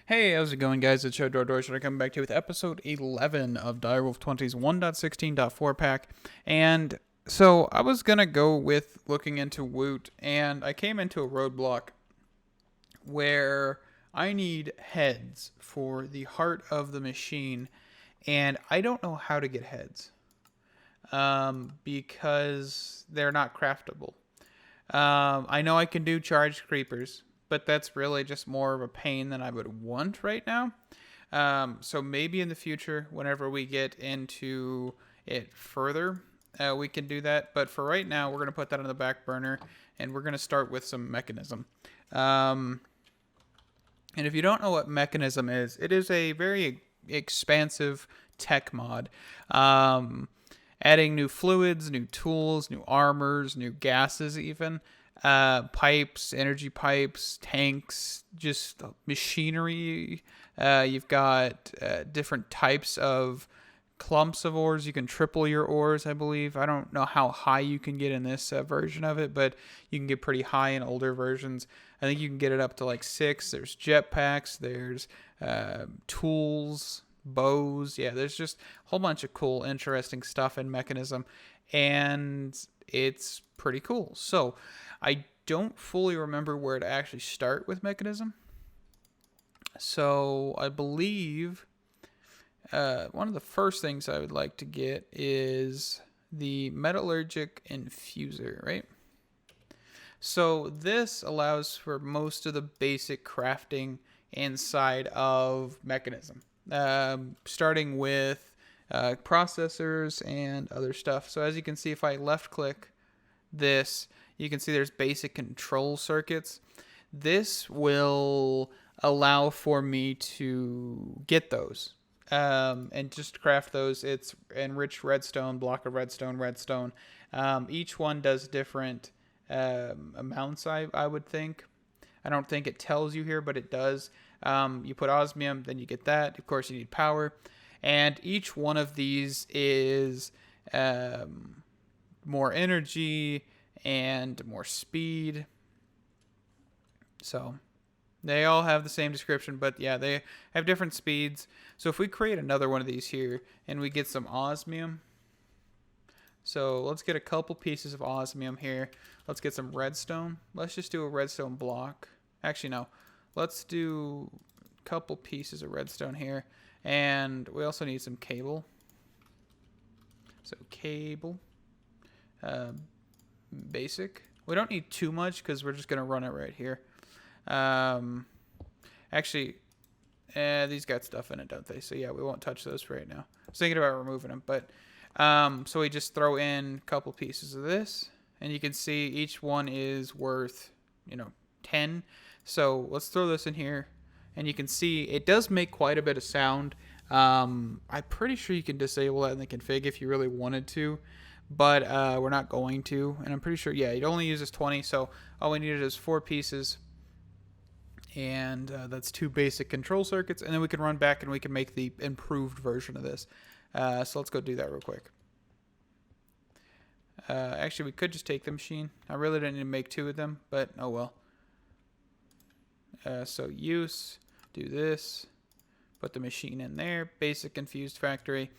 Hey, how's it going, guys? It's Showdoor. Coming back to you with episode 11 of Direwolf20's 1.16.4 pack. And so I was going to go with looking into Woot, and I came into a roadblock where I need heads for the heart of the machine, and I don't know how to get heads because they're not craftable. I know I can do charged creepers, but that's really just more of a pain than I would want right now. So maybe in the future, whenever we get into it further, we can do that. But for right now, we're going to put that on the back burner, and we're going to start with some Mechanism. And if you don't know what Mechanism is, it is a very expansive tech mod. Adding new fluids, new tools, new armors, new gases, even pipes, energy pipes, tanks, just machinery. You've got different types of clumps of ores. You can triple your ores, I believe. I don't know how high you can get in this version of it, but you can get pretty high in older versions. I think you can get it up to like 6. There's jetpacks. There's tools, bows. Yeah, there's just a whole bunch of cool, interesting stuff in Mechanism, and it's pretty cool. So I don't fully remember where to actually start with Mechanism. So I believe one of the first things I would like to get is the metallurgic infuser, right? So this allows for most of the basic crafting inside of Mechanism, starting with processors and other stuff. So as you can see, if I left click this, you can see there's basic control circuits. This will allow for me to get those and just craft those. It's enriched redstone, block of redstone. Each one does different amounts, I would think. I don't think it tells you here, but it does. You put osmium, then you get that. Of course, you need power. And each one of these is more energy and more speed. So they all have the same description, but yeah, they have different speeds. So if we create another one of these here and we get some osmium, so let's get a couple pieces of osmium here. Let's get some redstone. Let's just do a redstone block. Actually, no. Let's do a couple pieces of redstone here. And we also need some cable. So cable. Basic. We don't need too much because we're just going to run it right here. Actually, these got stuff in it, don't they? So yeah, we won't touch those right now. I was thinking about removing them, but so we just throw in a couple pieces of this, and you can see each one is worth, 10. So let's throw this in here, and you can see it does make quite a bit of sound. I'm pretty sure you can disable that in the config if you really wanted to, but we're not going to. And I'm pretty sure, yeah, it only uses 20, so all we needed is 4 pieces. And that's 2 basic control circuits, and then we can run back and we can make the improved version of this. So let's go do that real quick. Actually, we could just take the machine. I really didn't need to make 2 of them, but oh well. So use, do this, put the machine in there, basic infused factory.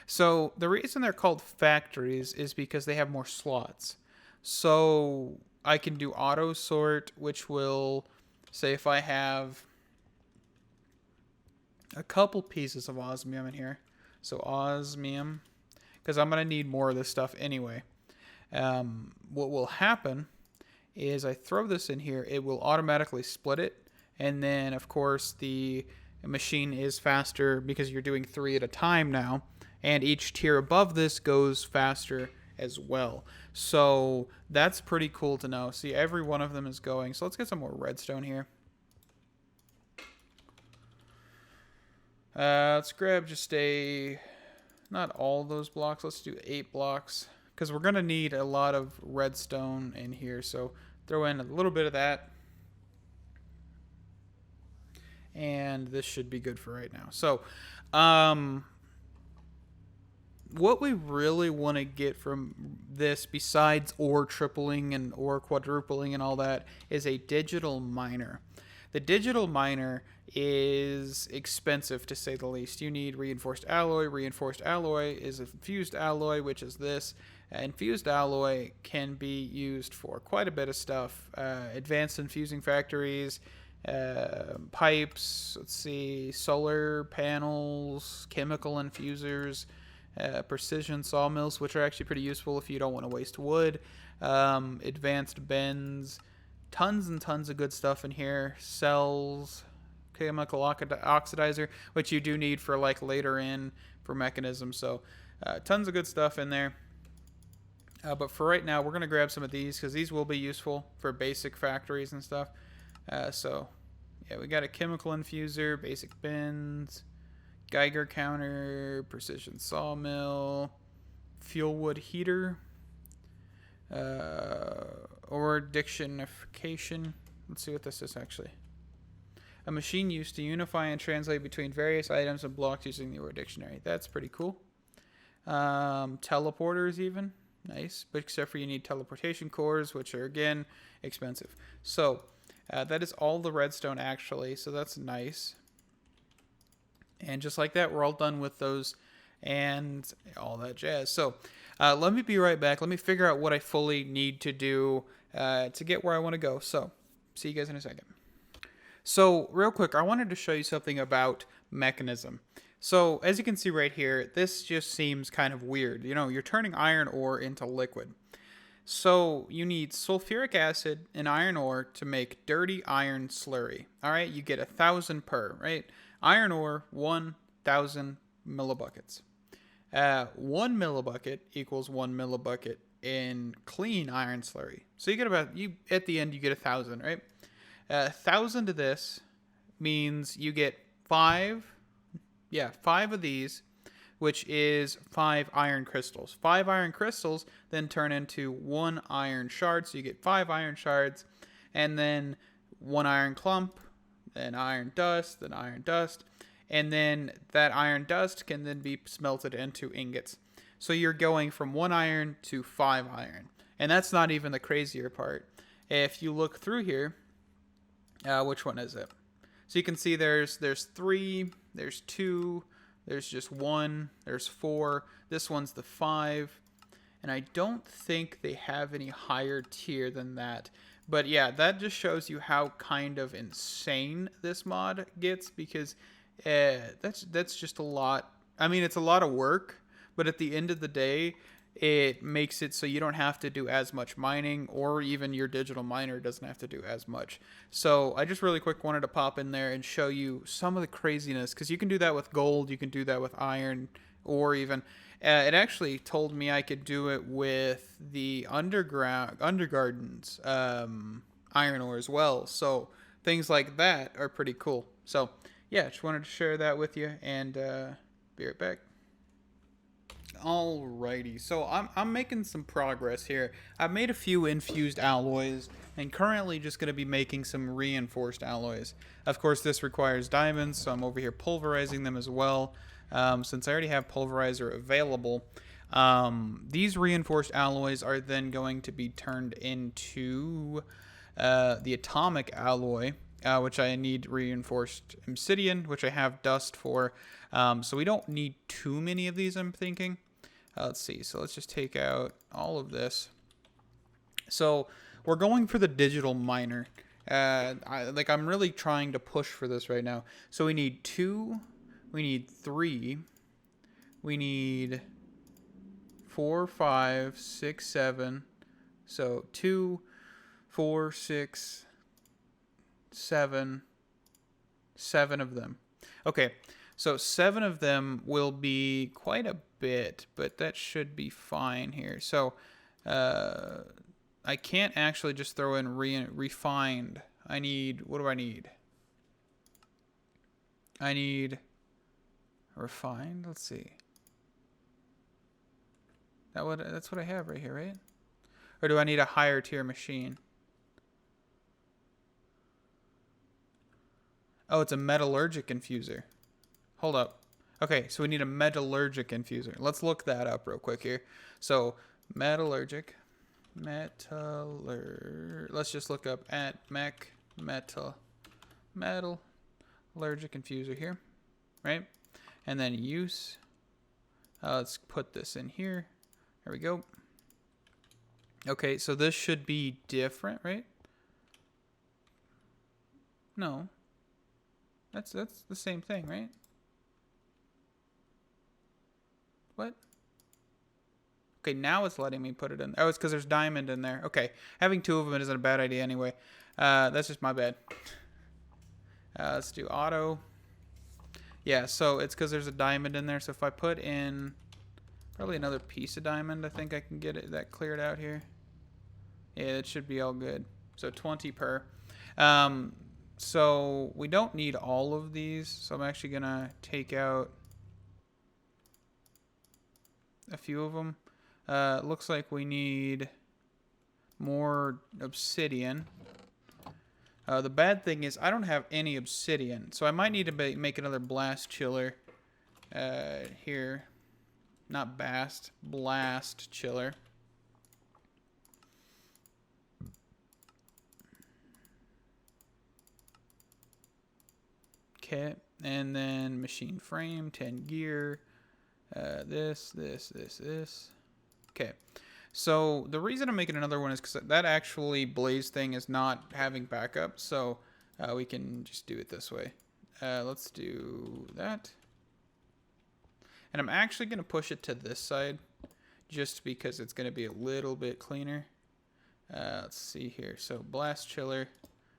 So the reason they're called factories is because they have more slots. So I can do auto sort, which will say if I have a couple pieces of osmium in here. So osmium, because I'm going to need more of this stuff anyway. What will happen is I throw this in here, it will automatically split it. And then, of course, the machine is faster because you're doing 3 at a time now. And each tier above this goes faster as well. So that's pretty cool to know. See, every one of them is going. So let's get some more redstone here. Let's grab just not all those blocks. Let's do 8 blocks because we're going to need a lot of redstone in here. So throw in a little bit of that. And this should be good for right now. So, what we really want to get from this, besides ore tripling and ore quadrupling and all that, is a digital miner. The digital miner is expensive, to say the least. You need reinforced alloy. Reinforced alloy is a fused alloy, which is this. Infused alloy can be used for quite a bit of stuff. Advanced infusing factories, pipes, let's see, solar panels, chemical infusers, precision sawmills, which are actually pretty useful if you don't want to waste wood, advanced bends, tons and tons of good stuff in here. Cells, chemical oxidizer, which you do need for like later in for Mekanism. So tons of good stuff in there. But for right now, we're going to grab some of these because these will be useful for basic factories and stuff. So, yeah, we got a chemical infuser, basic bins, Geiger counter, precision sawmill, fuel wood heater, or dictionification. Let's see what this is actually. A machine used to unify and translate between various items and blocks using the word dictionary. That's pretty cool. Teleporters even. Nice, but except for you need teleportation cores, which are again expensive. So that is all the redstone actually, so that's nice. And just like that, we're all done with those and all that jazz. So let me be right back. Let me figure out what I fully need to do to get where I want to go. So see you guys in a second. So real quick, I wanted to show you something about Mekanism. So as you can see right here, this just seems kind of weird. You know, you're turning iron ore into liquid. So you need sulfuric acid and iron ore to make dirty iron slurry. All right, you get 1,000 per, right? Iron ore, 1,000 millibuckets. 1 millibucket equals 1 millibucket in clean iron slurry. So you get at the end, you get 1,000, right? 1,000 of this means you get 5 of these, which is 5 iron crystals. 5 iron crystals then turn into 1 iron shard, so you get 5 iron shards, and then 1 iron clump, then iron dust, and then that iron dust can then be smelted into ingots. So you're going from 1 iron to 5 iron, and that's not even the crazier part. If you look through here, which one is it? So you can see there's 3, there's 2, there's just 1, there's 4. This one's the 5. And I don't think they have any higher tier than that. But yeah, that just shows you how kind of insane this mod gets, because that's just a lot. I mean, it's a lot of work, but at the end of the day, it makes it so you don't have to do as much mining, or even your digital miner doesn't have to do as much. So I just really quick wanted to pop in there and show you some of the craziness, because you can do that with gold, you can do that with iron, or even it actually told me I could do it with the Undergarden's iron ore as well. So things like that are pretty cool. So yeah, just wanted to share that with you, and be right back. Alrighty, so I'm making some progress here. I've made a few infused alloys, and currently just going to be making some reinforced alloys. Of course, this requires diamonds, so I'm over here pulverizing them as well, since I already have pulverizer available. These reinforced alloys are then going to be turned into the atomic alloy, which I need reinforced obsidian, which I have dust for. So we don't need too many of these, I'm thinking. Let's see. So let's just take out all of this. So we're going for the digital miner. I'm really trying to push for this right now. So we need 2, we need 3, we need 4, 5, 6, 7. So 2, 4, 6, 7 of them. Okay. So 7 of them will be quite a bit, but that should be fine here. So I can't actually just throw in refined. I need, what do I need? I need refined. Let's see. That's what I have right here, right? Or do I need a higher tier machine? Oh, it's a metallurgic infuser. Hold up. Okay, so we need a metallurgic infuser. Let's look that up real quick here. So, let's just look up at metallurgic metallurgic infuser here, right? And then use. Let's put this in here. There we go. Okay, so this should be different, right? No. That's the same thing, right? What? Okay, now it's letting me put it in. Oh, it's because there's diamond in there. Okay, having two of them isn't a bad idea anyway. That's just my bad. Let's do auto. Yeah, so it's because there's a diamond in there. So if I put in probably another piece of diamond, I think I can get that cleared out here. Yeah, it should be all good. So 20 per. So we don't need all of these. So I'm actually going to take out a few of them. Looks like we need more obsidian. The bad thing is I don't have any obsidian, so I might need to make another blast chiller here. Not bast, blast chiller. Okay, and then machine frame, 10 gear. This. Okay, so the reason I'm making another one is because that actually blaze thing is not having backup, so we can just do it this way. Let's do that. And I'm actually going to push it to this side just because it's going to be a little bit cleaner. Let's see here. So blast chiller.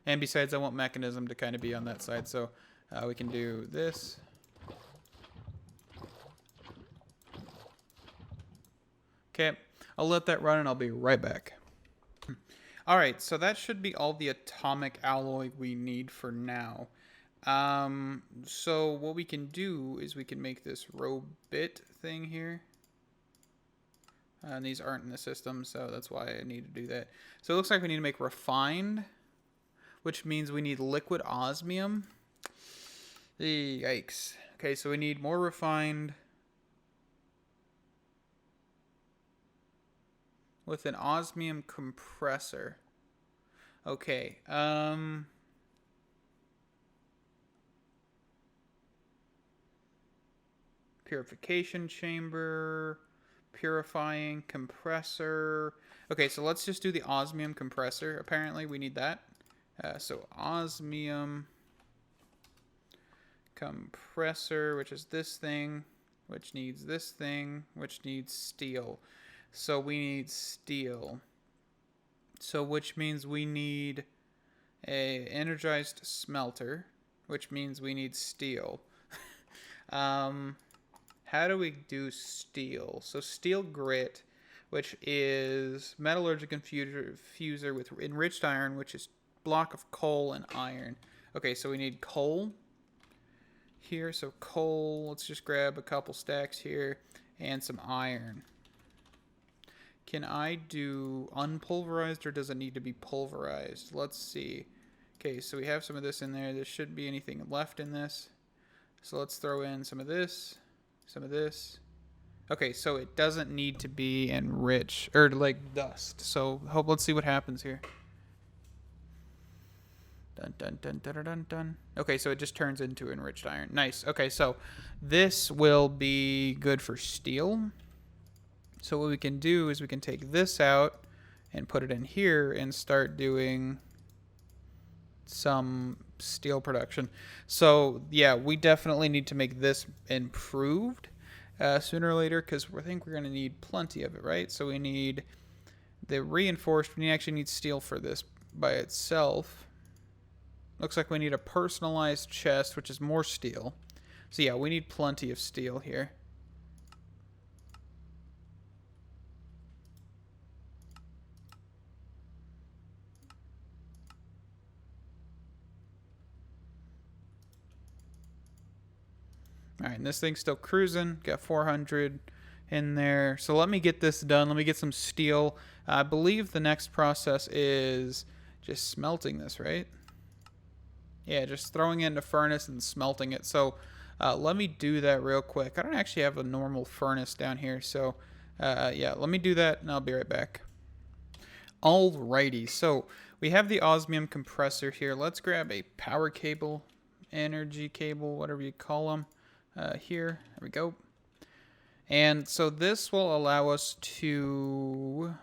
And besides, I want Mekanism to kind of be on that side, so we can do this. Okay, I'll let that run and I'll be right back. Alright, so that should be all the atomic alloy we need for now. So what we can do is we can make this row bit thing here. And these aren't in the system, so that's why I need to do that. So it looks like we need to make refined, which means we need liquid osmium. Yikes. Okay, so we need more refined with an osmium compressor. Okay, purification chamber, purifying compressor. Okay, so let's just do the osmium compressor. Apparently we need that. So osmium compressor, which is this thing, which needs this thing, which needs steel. So we need steel. So which means we need a energized smelter, which means we need steel. How do we do steel? So steel grit, which is metallurgic infuser with enriched iron, which is block of coal and iron. Okay, so we need coal here. So coal, let's just grab a couple stacks here, and some iron. Can I do unpulverized, or does it need to be pulverized? Let's see. Okay, so we have some of this in there. There shouldn't be anything left in this. So let's throw in some of this, some of this. Okay, so it doesn't need to be enriched, or like dust. So let's see what happens here. Dun, dun, dun, dun, dun, dun. Okay, so it just turns into enriched iron. Nice. Okay, so this will be good for steel. So what we can do is we can take this out and put it in here and start doing some steel production. So yeah, we definitely need to make this improved sooner or later, because I think we're going to need plenty of it, right? So we need the reinforced. We actually need steel for this by itself. Looks like we need a personalized chest, which is more steel. So yeah, we need plenty of steel here. Alright, and this thing's still cruising. Got 400 in there. So let me get this done. Let me get some steel. I believe the next process is just smelting this, right? Yeah, just throwing it in the furnace and smelting it. So let me do that real quick. I don't actually have a normal furnace down here. So yeah, let me do that and I'll be right back. Alrighty, so we have the osmium compressor here. Let's grab a power cable energy cable, whatever you call them, here. There we go. And so this will allow us to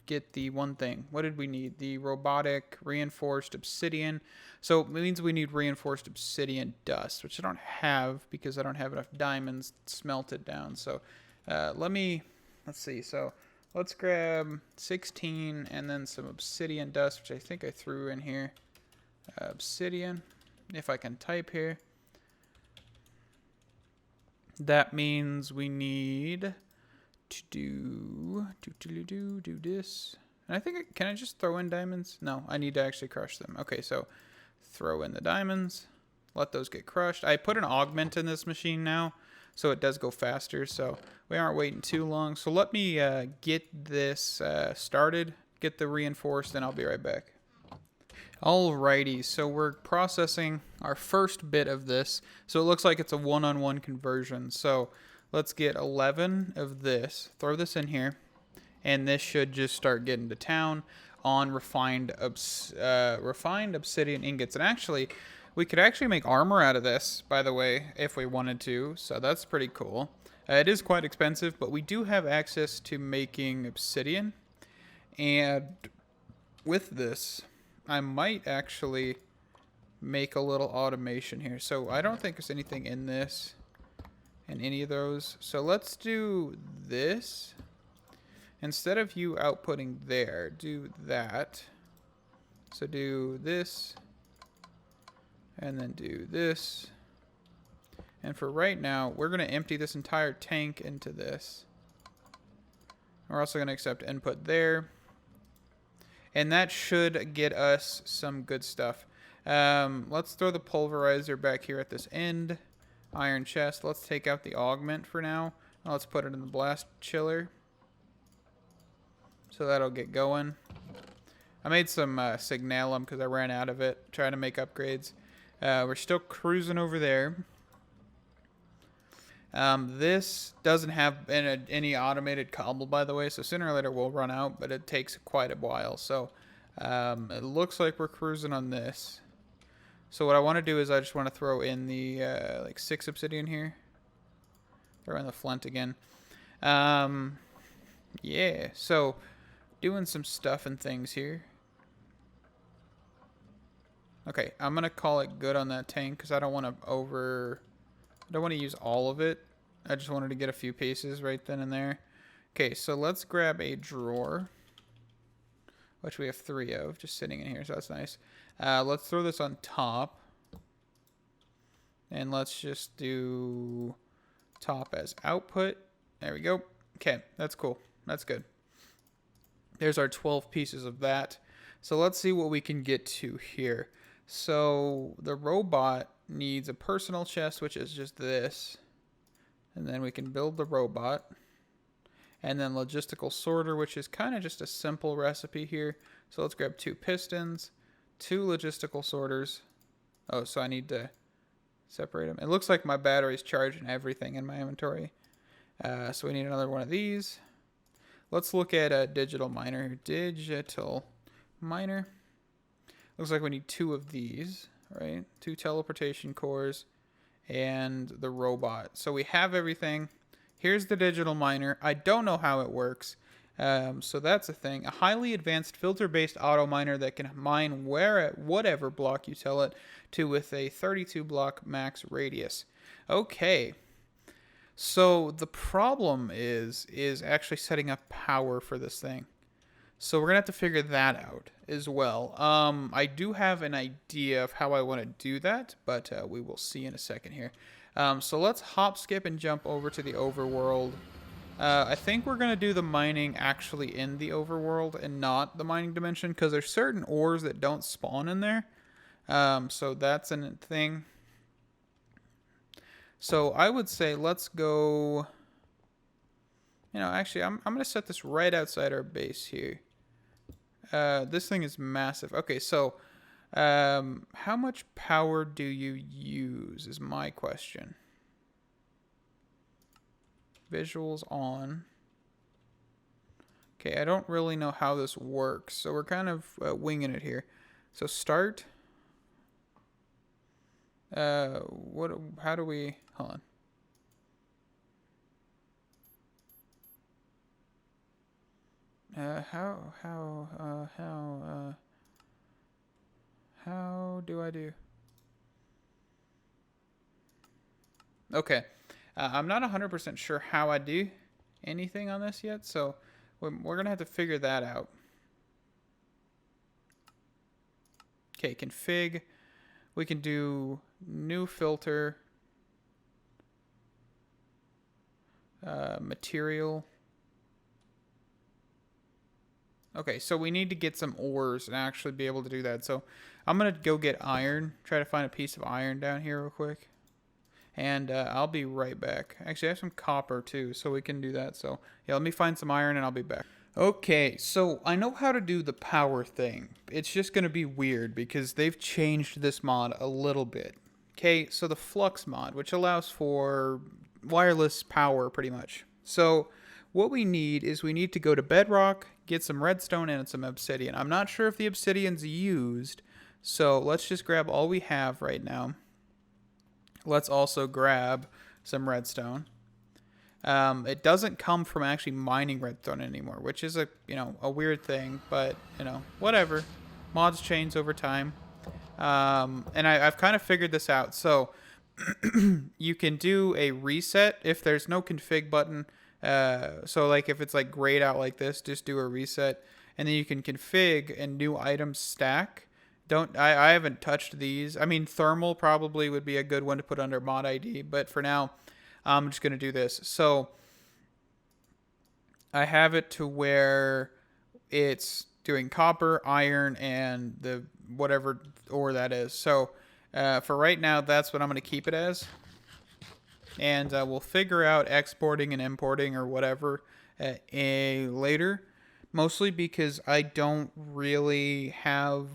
get the one thing. What did we need? The robotic reinforced obsidian. So it means we need reinforced obsidian dust, which I don't have because I don't have enough diamonds smelted down. So let's see. So let's grab 16 and then some obsidian dust, which I think I threw in here. Obsidian, if I can type here. That means we need to do this. And I think, can I just throw in diamonds? No, I need to actually crush them. Okay, so throw in the diamonds. Let those get crushed. I put an augment in this machine now, so it does go faster. So we aren't waiting too long. So let me get this started, get the reinforced, and I'll be right back. Alrighty, so we're processing our first bit of this. So it looks like it's a one-on-one conversion. So let's get 11 of this, throw this in here, and this should just start getting to town on refined obsidian ingots. And actually, we could actually make armor out of this, by the way, if we wanted to. So that's pretty cool. It is quite expensive, but we do have access to making obsidian. And with this, I might actually make a little automation here. So I don't think there's anything in this, in any of those. So let's do this. Instead of you outputting there, do that. So do this, and then do this. And for right now, we're going to empty this entire tank into this. We're also going to accept input there. And that should get us some good stuff. Let's throw the pulverizer back here at this end. Iron chest. Let's take out the augment for now. Let's put it in the blast chiller. So that'll get going. I made some signalum because I ran out of it. Trying to make upgrades. We're still cruising over there. This doesn't have any automated cobble, by the way, so sooner or later we'll run out, but it takes quite a while. So it looks like we're cruising on this. So what I want to do is I just want to throw in the like 6 obsidian here. Throw in the flint again. Yeah, so doing some stuff and things here. Okay, I'm gonna call it good on that tank because I don't want to use all of it. I just wanted to get a few pieces right then and there. Okay, so let's grab a drawer, which we have 3 of, just sitting in here, so that's nice. Let's throw this on top. And let's just do top as output. There we go. Okay, that's cool. That's good. There's our 12 pieces of that. So let's see what we can get to here. So the robot needs a personal chest, which is just this. And then we can build the robot. And then logistical sorter, which is kind of just a simple recipe here. So let's grab 2 pistons, 2 logistical sorters. Oh, so I need to separate them. It looks like my battery's charging everything in my inventory. So we need another one of these. Let's look at a digital miner. Digital miner. Looks like we need 2 of these, right? 2 teleportation cores and the robot. So we have everything. Here's the digital miner. I don't know how it works. So that's a thing. A highly advanced filter-based auto miner that can mine whatever block you tell it to with a 32 block max radius. Okay. So the problem is actually setting up power for this thing. So we're going to have to figure that out as well. I do have an idea of how I want to do that, but we will see in a second here. So let's hop, skip, and jump over to the overworld. I think we're going to do the mining actually in the overworld and not the mining dimension because there's certain ores that don't spawn in there. So that's a thing. So I would say let's go... actually, I'm going to set this right outside our base here. This thing is massive. Okay, so how much power do you use is my question. Visuals on. Okay, I don't really know how this works, so we're kind of winging it here. So start. How do we, hold on. How do I do? Okay. I'm not 100% sure how I do anything on this yet, so we're going to have to figure that out. Okay, config. We can do new filter, material. Okay, so we need to get some ores and actually be able to do that. So I'm going to go get iron, try to find a piece of iron down here real quick. And I'll be right back. Actually, I have some copper too, so we can do that. So yeah, let me find some iron and I'll be back. Okay, so I know how to do the power thing. It's just going to be weird because they've changed this mod a little bit. Okay, so the flux mod, which allows for wireless power pretty much. So what we need is we need to go to bedrock, get some redstone and some obsidian. I'm not sure if the obsidian's used, so let's just grab all we have right now. Let's also grab some redstone. It doesn't come from actually mining redstone anymore, which is a weird thing, but whatever. Mods change over time, and I've kind of figured this out. So you can do a reset if there's no config button. So like if it's like grayed out like this, just do a reset, and then you can config a new item stack. I haven't touched these. I mean, thermal probably would be a good one to put under mod ID, but for now, I'm just going to do this. So I have it to where it's doing copper, iron, and the whatever ore that is. So for right now, that's what I'm going to keep it as. And we'll figure out exporting and importing or whatever later. Mostly because I don't really have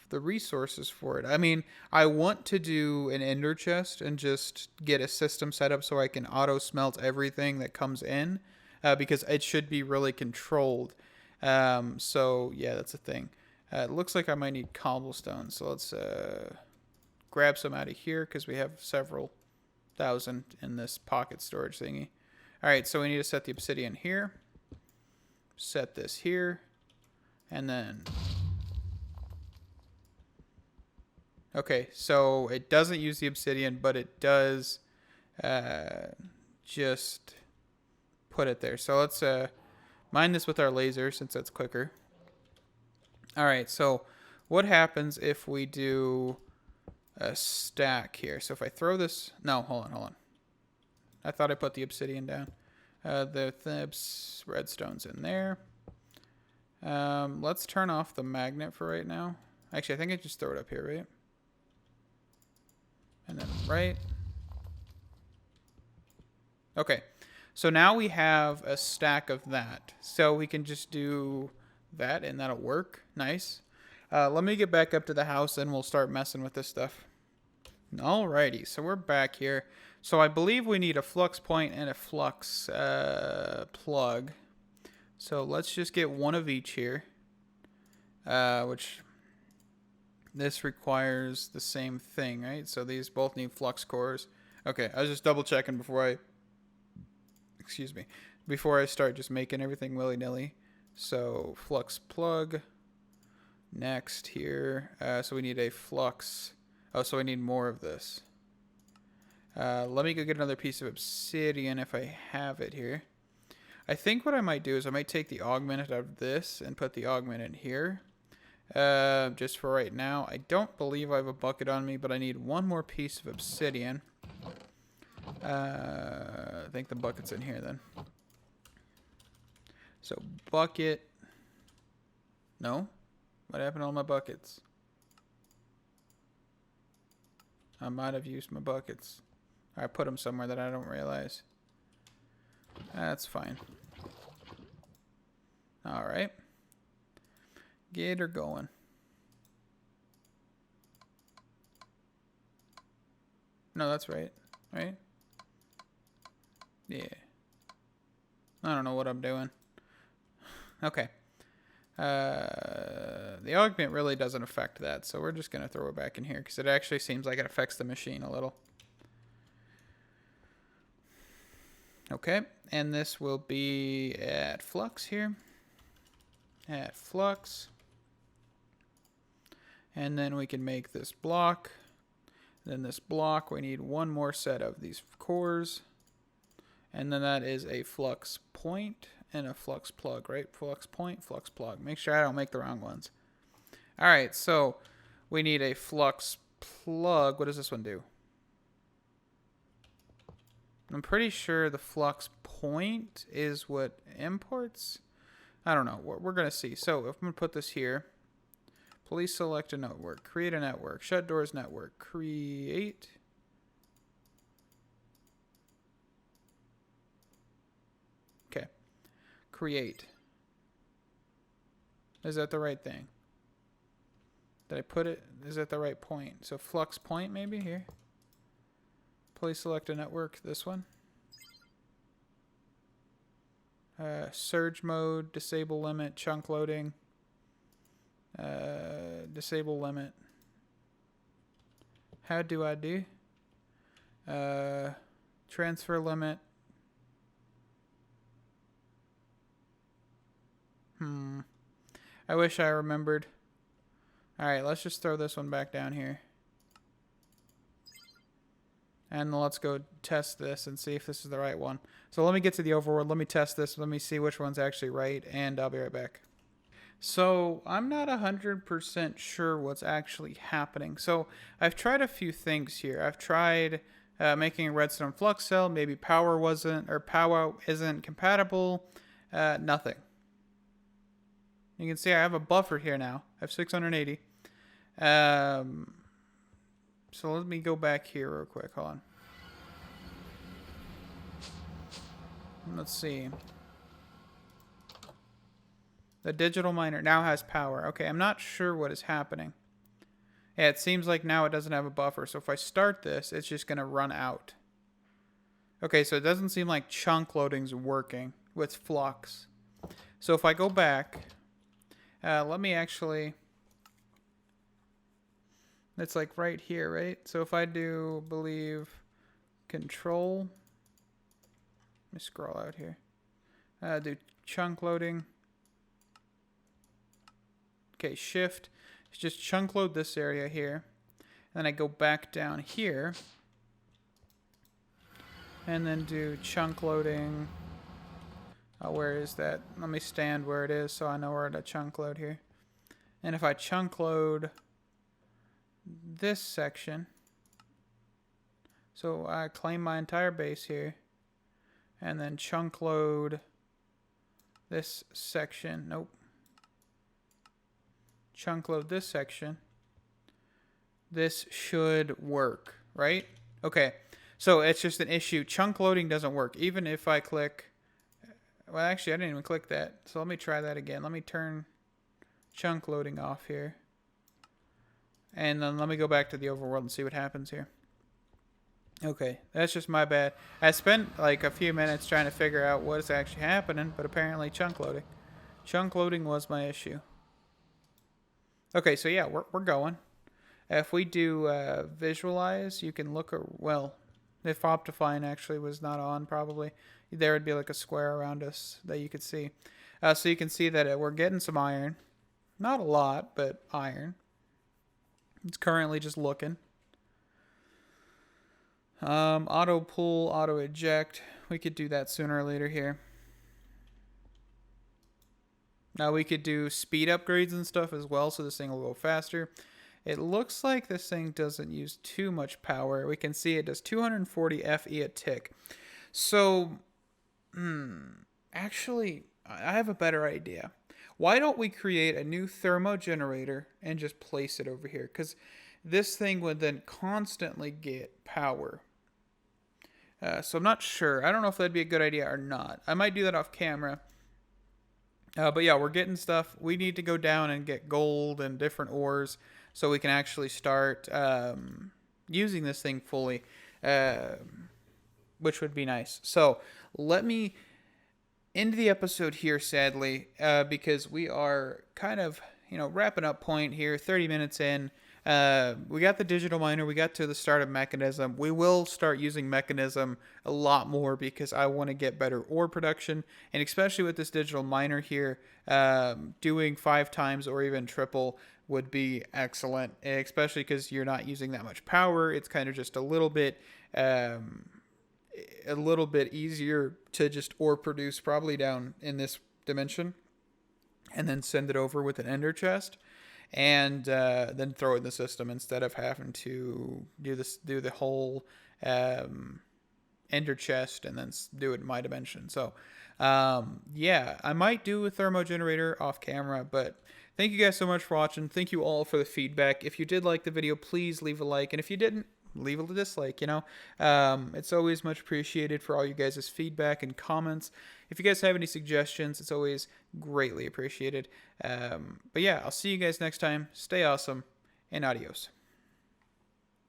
the resources for it. I mean, I want to do an ender chest and just get a system set up so I can auto smelt everything that comes in, because it should be really controlled. So yeah, that's a thing. It looks like I might need cobblestone, so let's grab some out of here because we have several thousand in this pocket storage thingy. All right, so we need to set the obsidian here, set this here, and then okay, so it doesn't use the obsidian, but it does just put it there. So let's mine this with our laser since that's quicker. All right, so what happens if we do a stack here? So if I throw this... No, hold on. I thought I put the obsidian down. The redstone's in there. Let's turn off the magnet for right now. Actually, I think I just throw it up here, right? And then right. Okay. So now we have a stack of that. So we can just do that and that'll work. Nice. Let me get back up to the house and we'll start messing with this stuff. Alrighty. So we're back here. So I believe we need a flux point and a flux plug. So let's just get one of each here. Which... this requires the same thing, right? So these both need flux cores. Okay, I was just double checking before I start just making everything willy-nilly. So flux plug. Next here. So we need a flux. Oh, so we need more of this. Let me go get another piece of obsidian if I have it here. I think what I might do is I might take the augmented out of this and put the augmented here. Just for right now. I don't believe I have a bucket on me, but I need one more piece of obsidian. I think the bucket's in here then. So bucket. No? What happened to all my buckets? I might have used my buckets. Or I put them somewhere that I don't realize. That's fine. Alright. Get her going. No, that's right. Right? Yeah. I don't know what I'm doing. Okay. the augment really doesn't affect that, so we're just going to throw it back in here because it actually seems like it affects the machine a little. Okay, and this will be at flux here. At flux. And then we can make this block. Then this block, we need one more set of these cores. And then that is a flux point and a flux plug, right? Flux point, flux plug. Make sure I don't make the wrong ones. All right, so we need a flux plug. What does this one do? I'm pretty sure the flux point is what imports. I don't know. We're going to see. So if I'm going to put this here, please select a network, create a network, shut doors network, create. Okay. Create. Is that the right thing? Did I put it? Is that the right point? So flux point maybe here. Please select a network, this one. Surge mode, disable limit, chunk loading. Disable limit. How do I do? Transfer limit. I wish I remembered. Alright, let's just throw this one back down here. And let's go test this and see if this is the right one. So let me get to the overworld. Let me test this. Let me see which one's actually right. And I'll be right back. So I'm not 100% sure what's actually happening. So I've tried a few things here. I've tried making a redstone flux cell. Maybe power isn't compatible. Nothing. You can see I have a buffer here now. I have 680. So let me go back here real quick. Hold on. Let's see. The digital miner now has power. Okay, I'm not sure what is happening. Yeah, it seems like now it doesn't have a buffer. So if I start this, it's just going to run out. Okay, so it doesn't seem like chunk loading's working with flux. So if I go back, let me actually... It's like right here, right? So if I do, believe, control. Let me scroll out here. Do chunk loading. Okay, shift. Just chunk load this area here. And then I go back down here. And then do chunk loading. Oh, where is that? Let me stand where it is so I know where to chunk load here. And if I chunk load this section, so I claim my entire base here, and then chunk load this section. Nope. Chunk load this section. This should work, right? Okay, so it's just an issue. Chunk loading doesn't work. Even if I click, well, actually, I didn't even click that. So let me try that again. Let me turn chunk loading off here. And then let me go back to the overworld and see what happens here. Okay, that's just my bad. I spent like a few minutes trying to figure out what is actually happening, but apparently chunk loading. Chunk loading was my issue. Okay, so yeah, we're going. If we do visualize, you can look at, well, if Optifine actually was not on, probably, there would be like a square around us that you could see. So you can see that we're getting some iron. Not a lot, but iron. It's currently just looking. Auto pull, auto eject. We could do that sooner or later here. Now we could do speed upgrades and stuff as well, so this thing will go faster. It looks like this thing doesn't use too much power. We can see it does 240 FE a tick. So, actually, I have a better idea. Why don't we create a new thermo generator and just place it over here? Because this thing would then constantly get power. So I'm not sure. I don't know if that'd be a good idea or not. I might do that off camera. But yeah, we're getting stuff. We need to go down and get gold and different ores so we can actually start using this thing fully, which would be nice. So let me end the episode here, sadly, because we are kind of wrapping up point here, 30 minutes in. We got the digital miner. We got to the start of Mechanism. We will start using Mechanism a lot more because I want to get better ore production. And especially with this digital miner here, doing 5 times or even triple would be excellent, especially because you're not using that much power. It's kind of just a little bit easier to just ore produce probably down in this dimension and then send it over with an ender chest and then throw it in the system instead of having to do the whole ender chest and then do it in my dimension. So yeah, I might do a thermo generator off camera, but thank you guys so much for watching. Thank you all for the feedback. If you did like the video, please leave a like, and if you didn't, leave a dislike. It's always much appreciated for all you guys' feedback and comments. If you guys have any suggestions, it's always greatly appreciated. But yeah, I'll see you guys next time. Stay awesome, and adios.